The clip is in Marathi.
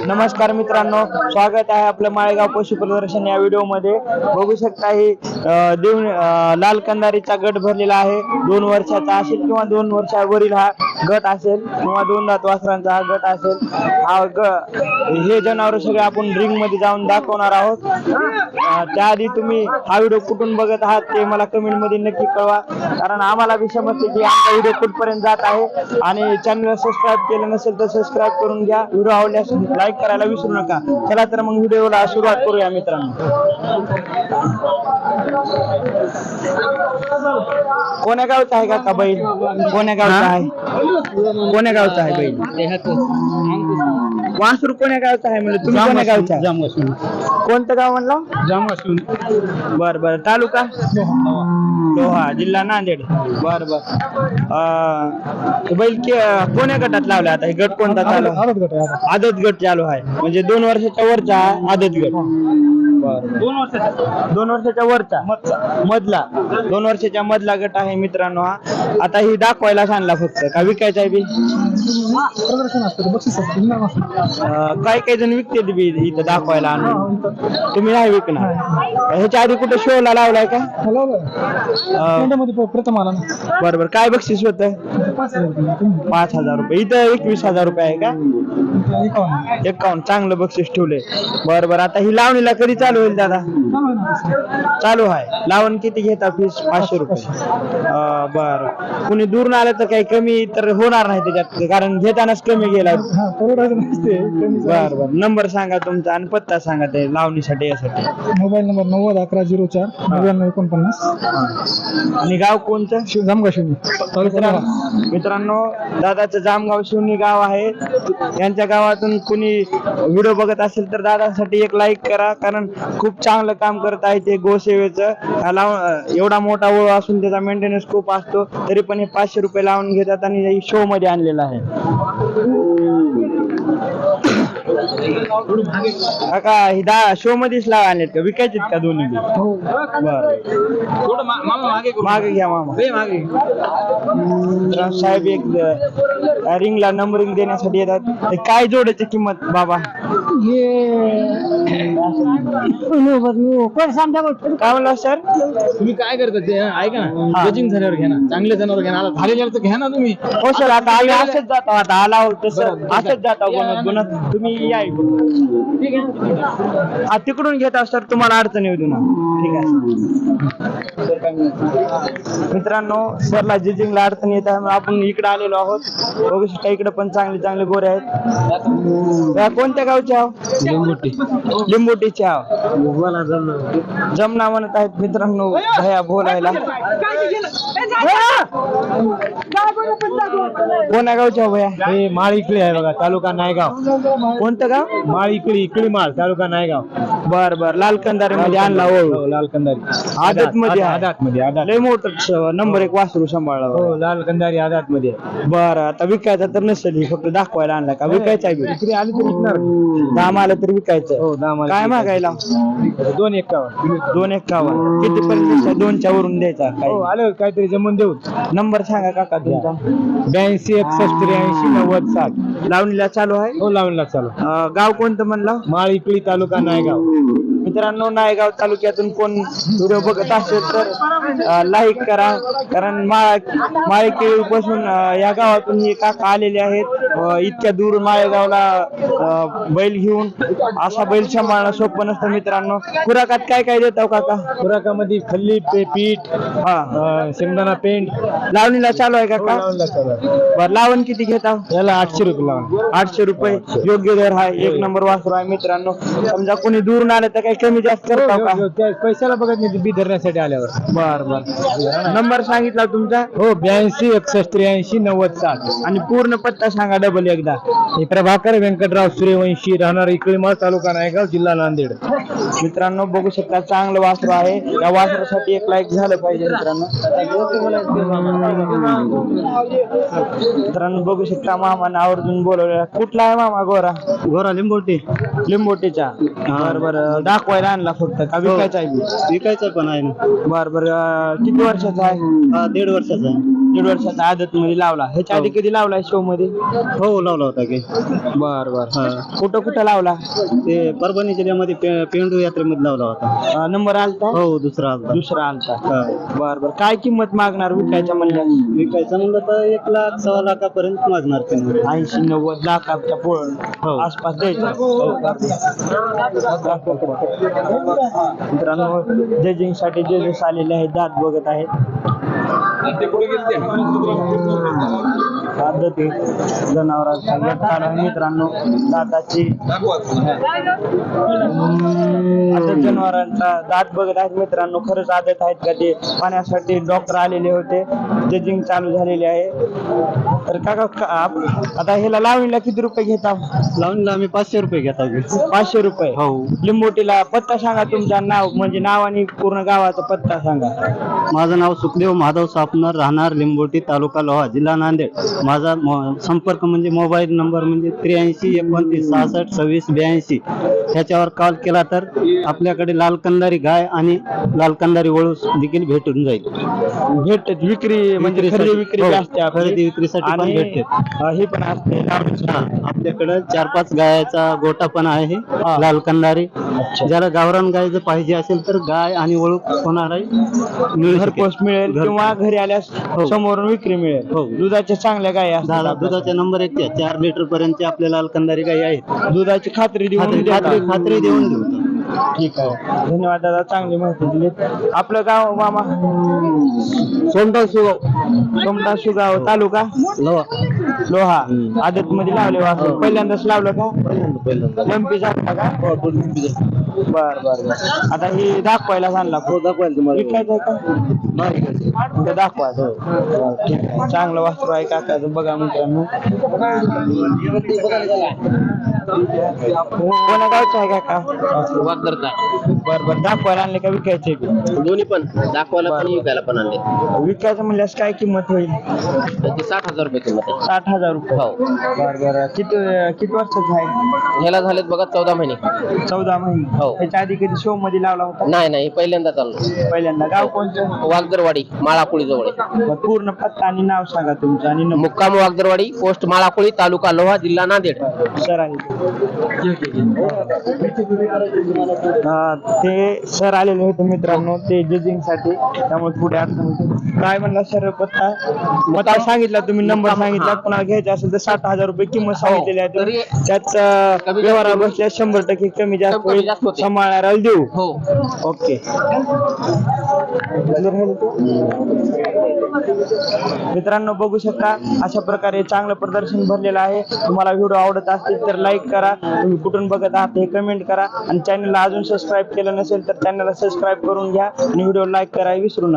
नमस्कार मित्रांनो, स्वागत आहे आपलं माळेगाव पशु प्रदर्शन या व्हिडिओ मध्ये. बघू शकता ही लाल कंदारीचा गट भरलेला आहे. 2 वर्षाचा असेल किंवा 2 वर्षावरील हा गट असेल किंवा 2 दात वासरांचा हा गट असेल. हे जनावर सगळे आपण रिंग मध्ये जाऊन दाखवणार आहोत. त्याआधी तुम्ही हा व्हिडिओ कुठून बघत आहात ते मला कमेंट मध्ये नक्की कळवा, कारण आम्हाला बी समजते की आमचा व्हिडिओ कुठपर्यंत जात आहे. आणि चॅनलला सबस्क्राईब केलं नसेल तर सबस्क्राईब करून घ्या. व्हिडिओ आवडल्यास लाईक करायला विसरू नका. चला तर मग व्हिडिओला सुरुवात करूया मित्रांनो. कोण्या गावचा आहे का बैल? कोण्या गावचा आहे? कोण्या गावचा आहे बैल? वासरू कोण्या गावचा आहे म्हणलं? तुम्ही कोण्या गावचा? जामवासून. कोणतं गाव म्हणलं? जामवासून. बर बर. तालुका लोहा, जिल्हा नांदेड. बर बर. बैल कोण्या गटात लावला आता? हे गट कोणता चालू? आदत गट चालू आहे, म्हणजे 2 वर्षाच्या वरचा आदत गट. 2 वर्षाच्या वरचा मधला 2 वर्षाच्या मधला गट आहे मित्रांनो हा. आता ही दाखवायला आणला फक्त का विकायचा आहे बी? काही काही जण विकते बी इथं दाखवायला आणून. तुम्ही नाही विकणार? ह्याच्या आधी कुठे शोला लावलाय का? प्रथम आला. बरोबर. काय बक्षीस होत? 5,000 रुपये. इथं 21,000 रुपये आहे का? 51. चांगलं बक्षीस ठेवलंय. बरोबर. आता ही लावणीला कधी चालू होईल दादा? चालू आहे. लावण किती घेता फीस? 500 रुपये. बर. कुणी दूर आलं तर काही कमी तर होणार नाही त्याच्यात, कारण घेतानाच कमी गेला. बर बर. नंबर सांगा तुमचा आणि पत्ता सांगा ते लावणीसाठी यासाठी. Mobile number 901104 9949. आणि गाव कोणतं? जामगाव शिवणी. मित्रांनो, दादाचं जामगाव शिवणी गाव आहे. यांच्या गावातून कुणी व्हिडिओ बघत असेल तर दादासाठी एक लाईक करा, कारण खूप चांगलं काम करत आहे ते गोसेवेचं. एवढा मोठा ओळ असून त्याचा मेंटेनन्स खूप असतो, तरी पण हे 500 रुपये लावून घेतात आणि शो मध्ये आणलेला आहे. काका ही शो मध्येच लावा आणलेत का? विकायचे का दोन्ही? मागे घ्या मामा. साहेब एक रिंगला नंबरिंग देण्यासाठी येतात. काय जोडायची किंमत बाबा? काय म्हणला सर? तुम्ही काय करता ते ऐका ना. जजिंग झाल्यावर घ्या ना, चांगले जनावर घ्या ना. झालेल्यावर तर घ्या ना तुम्ही. हो सर, आता आम्ही असंच जातो. आता आला तसं असंच जातो बनत. तुम्ही या तिकडून घेता सर, तुम्हाला अडचण येऊ ना. ठीक आहे मित्रांनो, सरला जिजिंगला अडचण येत आहे, आपण इकडे आलेलो आहोत. बघू शकता इकडे पण चांगले चांगले गोरे आहेत. कोणत्या गावचे आहो? लिंबोटीचे आहो. जमना म्हणत आहेत मित्रांनो भया बोलायला. कोण्या गावचे आहो भया? हे माळीकळी आहे बघा, तालुका नायगाव. कोणतं गाव? माळीकळी, इकळी माळ, तालुका नायगाव. बर बर. लाल कंदारी मध्ये आणला. हो, लाल कंदारी आदत मध्ये. आदात मध्ये. आदात लय मोठं नंबर 1 वासरू सांभाळला. हो, लाल कंदारी आदात मध्ये. बर. आता विकायचा तर नसेल, फक्त दाखवायला आणला का? विकायचा आहे? इकडे आली तर विकणार. दाम आलं तर विकायचं. हो, दाम काय मागायला? 251. 251. किती पर्यंत? 2च्या वरून द्यायचा हो, काय? आलं काहीतरी जमून देऊ. नंबर सांगा काका तुमचा. 82 61 83 90 60. लावणीला चालू आहे? हो, लावणला चालू. गाव कोणतं म्हणलं? माळीकळी, तालुका नायगाव. मित्रांनो, नायगाव तालुक्यातून कोण व्हिडिओ बघत असेल तर लाईक करा, कारण माळेकेळी पासून या गावातून हे काका आलेले आहेत. इतक्या दूर माळेगावला बैल घेऊन असा बैल सांभाळणं सोपं नसतं मित्रांनो. खुराकात काय काय देताव काका? खुराकामध्ये खल्ली, पीठ, शेंगदाणा, पेंट. लावणीला चालू आहे काका? लावणला चालू आहे. बरं. लावण किती घेता? याला 800 रुपये लावून. 800 रुपये योग्य दर आहे. 1 नंबर वासरू आहे मित्रांनो. समजा कोणी दूरून आलं तर काही कमी जास्त करता का? पैशाला बघत नाही, बी धरण्यासाठी आल्यावर. बर बर. नंबर सांगितला तुमचा? हो, 82 61 83 90 60. आणि पूर्ण पत्ता सांगा डबल एकदा. प्रभाकर व्यंकटराव सूर्यवंशी, राहणार इकळीमाळ, तालुका नायगाव, जिल्हा नांदेड. मित्रांनो, बघू शकता चांगलं वासरू आहे. या वासरासाठी एक लाईक झालं पाहिजे मित्रांनो. मित्रांनो, बघू शकता मामाने आवर्जून बोलवलेला. कुठला आहे मामा? गोरा. गोरा लिंबोटी. लिंबोटीचा. बर बर. दाखवायला आणला फक्त का विकायचा आहे? विकायचं पण आहे ना. बर बर. किती वर्षाचा आहे? 1.5 वर्षाचा आहे. दीड वर्षाचा आदत मध्ये लावला. ह्याच्या आधी कधी लावलाय शो मध्ये? हो लावला होता की. बर बर. कुठं लावला? ते परभणी जिल्ह्यामध्ये पेंडू यात्रेमध्ये लावला होता. नंबर आलता? हो दुसरा आलता. दुसरा आलता. बर बर. काय किंमत मागणार विकायच्या म्हणल्यास? विकायचं म्हणलं तर 1 लाख 1.25 लाखापर्यंत मागणार ते. 80-90 लाखाच्या हो. आसपास द्यायचा. मित्रांनो जजिंग साठी जजेस आलेले आहेत, दात बघत आहेत. आदती जनावरांचा गट काढा मित्रांनो. दाताची आता जनावरांचा दात बघत आहेत मित्रांनो. खरंच आदत आहेत का ते पाण्यासाठी डॉक्टर आलेले होते. जजिंग चालू झालेली आहे. तर काका आता ह्याला लावणीला किती रुपये घेता? लावणीला आम्ही 500 रुपये घेता. 500 रुपये. हो. लिंबोटीला पत्ता सांगा तुमचा, नाव म्हणजे नाव आणि पूर्ण गावाचा पत्ता सांगा. माझं नाव सुखदेव माधव सापनर, राहणार लिंबोटी, तालुका लोहा, जिल्हा नांदेड. माझा संपर्क म्हणजे मोबाईल नंबर म्हणजे 83 29 66 26 82. ह्याच्यावर कॉल केला तर आपल्याकडे लाल कंदारी गाय आणि लाल कंदारी वळू देखील भेटून जाईल. भेटत विक्री म्हणजे खरेदी विक्री हो, असते आपली. खरेदी विक्रीसाठी पण आणि भेटते. हे पण असते आपल्याकडे 4-5 गायाचा गोटा पण आहे लाल कंदारी. ज्याला गावरान गाय जर पाहिजे असेल तर गाय आणि वळू होणार घरपोच मिळेल किंवा घरी आल्यास समोरून विक्री मिळेल. हो. दुधाच्या चांगल्या गाय असतात. दुधाच्या नंबर 1 ते 4 लिटर पर्यंत आपल्या लाल कंदारी गाय आहेत. दुधाची खात्री देऊन खात्री देऊन देऊ. ठीक आहे. धन्यवाद दादा, चांगली माहिती दिली. आपलं गाव मामा? सोमटा सुगाव, तालुका लोहा. आदत मध्ये लावले वासर पहिल्यांदाच लावलं का? एमपी झाला का? बर बर. आता हे दाखवायला आणला. विकायचं का? दाखवा. ठीक आहे. चांगलं वासरू आहे काकाचं बघा मित्रांनो. कोणा गावचं आहे काका? बर बर. दाखवायला आणले का विकायचे? दोन्ही पण दाखवायला पण विकायला पण आणले. विकायचं म्हणल्यास काय किंमत होईल? 60,000 रुपये किंमत आहे. 60,000 रुपये. हो. बर बर. किती वर्षाचं आहे? ह्याला झालेत बघा 14 महिने. 14 महिने. हो. त्याच्या आधी कधी शो मध्ये लावला होता? नाही पहिल्यांदा चाललो. पहिल्यांदा. गाव कोणतं? वागदरवाडी, माळाकुळी जवळ आहे. पूर्ण पत्ता आणि नाव सांगा तुमचं आणि नंबर. मुक्काम वागदरवाडी, पोस्ट माळाकुळी, तालुका लोहा, जिल्हा नांदेड. सर ते सर आलेले होते मित्रांनो ते जजिंग साठी, त्यामुळे पुढे अडचण होती. काय म्हणला सर? पत्ता सांगितला तुम्ही, नंबर सांगितला. पुन्हा घ्यायचा असेल तर 60,000 रुपये किंमत सांगितलेली आहे. त्यात व्यवहार बसल्या 100% कमी जास्त होईल. सांभाळणाऱ्याला देऊ. हो. ओके. मित्रांनो बघू शकता अशा प्रकारे चांगलं प्रदर्शन भरलेलं आहे. तुम्हाला व्हिडिओ आवडत असतील तर लाईक करा. तुम्ही कुठून बघत आहात हे कमेंट करा आणि चॅनलला अजून सबस्क्राईब केलं नसेल तर चॅनलला सबस्क्राईब करून घ्या आणि व्हिडिओ लाईक करायला विसरू नका.